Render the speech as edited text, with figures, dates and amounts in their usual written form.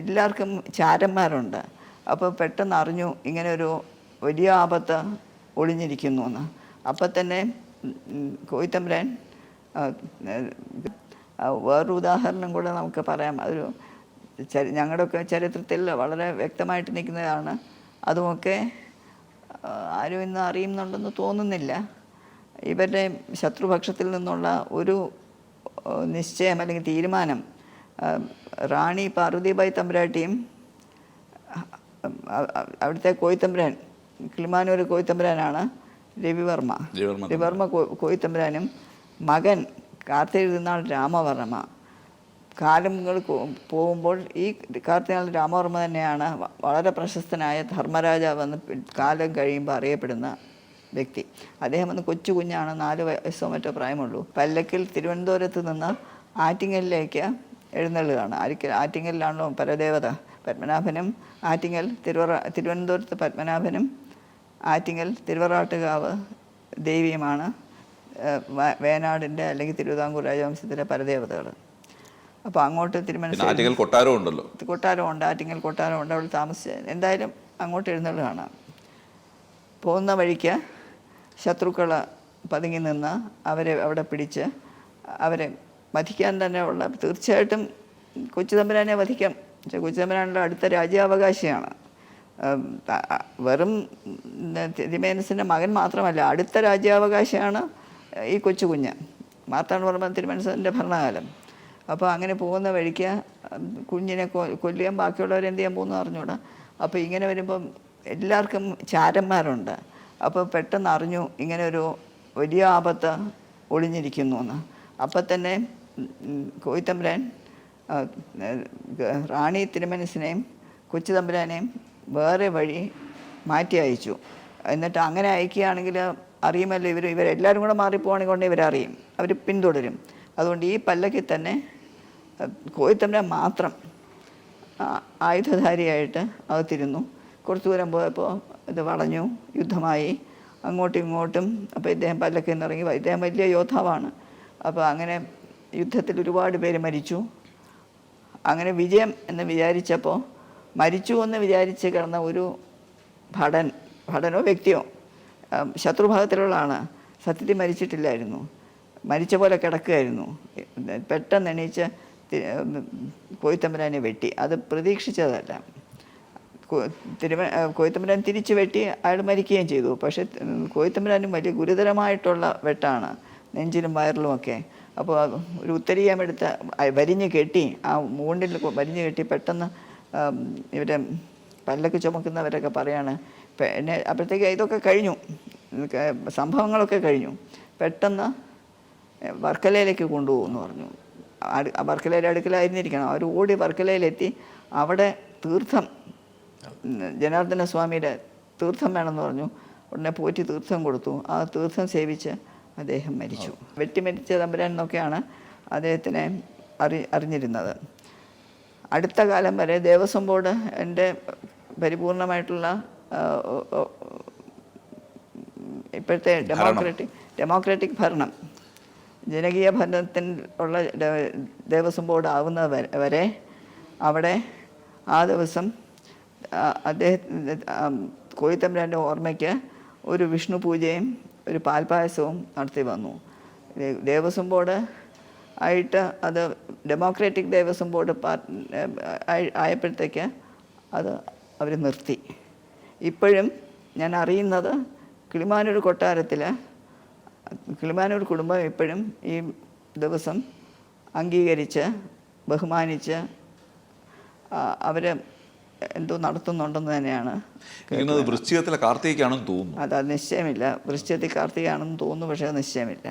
എല്ലാവർക്കും ചാരന്മാരുണ്ട്. അപ്പോൾ പെട്ടെന്ന് അറിഞ്ഞു ഇങ്ങനെ ഒരു വലിയ ആപത്ത് ഒളിഞ്ഞിരിക്കുന്നു എന്ന്. അപ്പം തന്നെ കോയിത്തമ്പുരാൻ വേറൊരു ഉദാഹരണം കൂടെ നമുക്ക് പറയാം. അതൊരു ഞങ്ങളുടെയൊക്കെ ചരിത്രത്തിൽ വളരെ വ്യക്തമായിട്ട് നിൽക്കുന്നതാണ്. അതുമൊക്കെ ആരും ഇന്ന് അറിയുന്നുണ്ടെന്ന് തോന്നുന്നില്ല. ഇവരുടെ ശത്രുപക്ഷത്തിൽ നിന്നുള്ള ഒരു നിശ്ചയം അല്ലെങ്കിൽ തീരുമാനം റാണി പാർവതിബായി തമ്പുരാട്ടിയും അവിടുത്തെ കോയിത്തമ്പുരാൻ കിളിമാനൂർ കോയിത്തമ്പുരാനാണ് രവിവർമ്മ കോയിത്തമ്പുരാനും മകൻ കാർത്തിക തിരുനാൾ രാമവർമ്മ. കാലങ്ങൾ പോകുമ്പോൾ ഈ കാർത്തിക രാമവർമ്മ തന്നെയാണ് വളരെ പ്രശസ്തനായ ധർമ്മരാജാവെന്ന് കാലം കഴിയുമ്പോൾ അറിയപ്പെടുന്ന വ്യക്തി. അദ്ദേഹം വന്ന് കൊച്ചു കുഞ്ഞാണ്, 4 വയസ്സോ മറ്റോ പ്രായമുള്ളൂ. പല്ലക്കിൽ തിരുവനന്തപുരത്ത് നിന്ന് ആറ്റിങ്ങലിലേക്ക് എഴുന്നള്ളുകയാണ്. ആറ്റിങ്ങലിലാണല്ലോ പരദേവത പത്മനാഭനും. തിരുവനന്തപുരത്ത് പത്മനാഭനും ആറ്റിങ്ങൽ തിരുവറാട്ടുകാവ് ദേവിയുമാണ് വേനാടിൻ്റെ അല്ലെങ്കിൽ തിരുവിതാംകൂർ രാജവംശത്തിലെ പരദേവതകൾ. അപ്പോൾ അങ്ങോട്ട് കൊട്ടാരമുണ്ട്, ആറ്റിങ്ങൽ കൊട്ടാരമുണ്ട്. അവിടെ താമസിച്ച് എന്തായാലും അങ്ങോട്ട് എഴുന്നള്ളുകയാണ്. പോകുന്ന വഴിക്ക് ശത്രുക്കൾ പതുങ്ങി നിന്ന് അവരെ അവിടെ പിടിച്ച് അവരെ വധിക്കാൻ തന്നെ ഉള്ള, തീർച്ചയായിട്ടും കൊച്ചുതമ്പുരാനെ വധിക്കാം. പക്ഷേ കൊച്ചുതമ്പുരാനുള്ള അടുത്ത രാജ്യാവകാശിയാണ്. വെറും തിരുമേനസിൻ്റെ മകൻ മാത്രമല്ല, അടുത്ത രാജ്യാവകാശിയാണ് ഈ കൊച്ചു കുഞ്ഞ്. മാർത്താണ്ഡവർമ്മ തിരുമേനസിൻ്റെ ഭരണകാലം. അപ്പോൾ അങ്ങനെ പോകുന്ന വഴിക്ക് കുഞ്ഞിനെ കൊല്ലുകയും ബാക്കിയുള്ളവരെന്ത് ചെയ്യാൻ പോകുന്നു അറിഞ്ഞൂടാ. അപ്പോൾ ഇങ്ങനെ വരുമ്പം എല്ലാവർക്കും ചാരന്മാരുണ്ട്. അപ്പോൾ പെട്ടെന്ന് അറിഞ്ഞു ഇങ്ങനെ ഒരു വലിയ ആപത്ത് ഒളിഞ്ഞിരിക്കുന്നു എന്ന്. അപ്പം തന്നെ കോയിത്തമ്പുരാൻ റാണി തിരുമനസിനെയും കൊച്ചു തമ്പുരാനെയും വേറെ വഴി മാറ്റി അയച്ചു. എന്നിട്ട് അങ്ങനെ അയക്കുകയാണെങ്കിൽ അറിയുമല്ലോ, ഇവരെല്ലാവരും കൂടെ മാറിപ്പോവാണെങ്കിൽ കൊണ്ട് ഇവരറിയും, അവർ പിന്തുടരും. അതുകൊണ്ട് ഈ പല്ലക്കിൽ തന്നെ കോയിത്തമ്പുരാൻ മാത്രം ആയുധധാരിയായിട്ട് അകത്തിരുന്നു. കുറച്ച് ദൂരം പോയപ്പോൾ ഇത് വളഞ്ഞു, യുദ്ധമായി അങ്ങോട്ടും ഇങ്ങോട്ടും. അപ്പോൾ ഇദ്ദേഹം പല്ലക്കിൽ നിന്ന് ഇറങ്ങി. ഇദ്ദേഹം വലിയ യോദ്ധാവാണ്. അപ്പോൾ അങ്ങനെ യുദ്ധത്തിൽ ഒരുപാട് പേര് മരിച്ചു. അങ്ങനെ വിജയം എന്ന് വിചാരിച്ചപ്പോൾ മരിച്ചു എന്ന് വിചാരിച്ച് കിടന്ന ഒരു ഭടനോ വ്യക്തിയോ ശത്രുഭാഗത്തിലുള്ളതാണ്. സത്യത്തിൽ മരിച്ചിട്ടില്ലായിരുന്നു, മരിച്ച പോലെ കിടക്കുകയായിരുന്നു. പെട്ടെന്ന് എണീച്ച് കോയിത്തമ്പുരാനെ വെട്ടി. അത് പ്രതീക്ഷിച്ചതല്ല. കോയിത്തമ്പുരാൻ തിരിച്ച് വെട്ടി, അയാൾ മരിക്കുകയും ചെയ്തു. പക്ഷേ കോയിത്തമ്പുരാനും വലിയ ഗുരുതരമായിട്ടുള്ള വെട്ടാണ്, നെഞ്ചിലും വയറിലുമൊക്കെ. അപ്പോൾ ഒരു ഉത്തരീയമെടുത്ത് വരിഞ്ഞ് കെട്ടി, ആ മൂണ്ടിൽ വരിഞ്ഞ് കെട്ടി പെട്ടെന്ന് ഇവരെ പല്ലക്ക് ചുമക്കുന്നവരൊക്കെ പറയാണ് എന്നെ. അപ്പോഴത്തേക്ക് ഇതൊക്കെ കഴിഞ്ഞു, സംഭവങ്ങളൊക്കെ കഴിഞ്ഞു. പെട്ടെന്ന് വർക്കലയിലേക്ക് കൊണ്ടുപോകുമെന്ന് പറഞ്ഞു. വർക്കലയുടെ അടുക്കലായിരുന്നിരിക്കണം. അവർ ഓടി വർക്കലയിലെത്തി. അവിടെ തീർത്ഥം, ജനാർദ്ദന സ്വാമിയുടെ തീർത്ഥം വേണമെന്ന് പറഞ്ഞു. ഉടനെ പോറ്റി തീർത്ഥം കൊടുത്തു. ആ തീർത്ഥം സേവിച്ച് അദ്ദേഹം മരിച്ചു. വെട്ടിമരിച്ച തമ്പുരാൻ എന്നൊക്കെയാണ് അദ്ദേഹത്തിനെ അറിഞ്ഞിരുന്നത്. അടുത്ത കാലം വരെ ദേവസ്വം ബോർഡ് എൻ്റെ പരിപൂർണമായിട്ടുള്ള ഇപ്പോഴത്തെ ഡെമോക്രാറ്റിക് ഭരണം, ജനകീയ ഭരണത്തിൽ ഉള്ള ദേവസ്വം ബോർഡ് ആവുന്നത് വരെ അവിടെ ആ ദിവസം കോയിത്തമ്പുരാൻ്റെ ഓർമ്മയ്ക്ക് ഒരു വിഷ്ണു പൂജയും ഒരു പാൽപ്പായസവും നടത്തി വന്നു. ദേവസ്വം ബോർഡ് ആയിട്ട് അത് ഡെമോക്രാറ്റിക് ദേവസ്വം ബോർഡ് ആയപ്പോഴത്തേക്ക് അത് അവർ നിർത്തി. ഇപ്പോഴും ഞാൻ അറിയുന്നത് കിളിമാനൂർ കൊട്ടാരത്തിൽ കിളിമാനൂർ കുടുംബം ഇപ്പോഴും ഈ ദിവസം അംഗീകരിച്ച് ബഹുമാനിച്ച് അവർ എന്തോ നടത്തുന്നുണ്ടെന്ന് തന്നെയാണ്. വൃശ്ചികത്തിലെ കാർത്തികയാണെന്ന് തോന്നുന്നു. അത് നിശ്ചയമില്ല. വൃശ്ചികത്തിൽ കാർത്തികയാണെന്ന് തോന്നുന്നു, പക്ഷേ അത് നിശ്ചയമില്ല.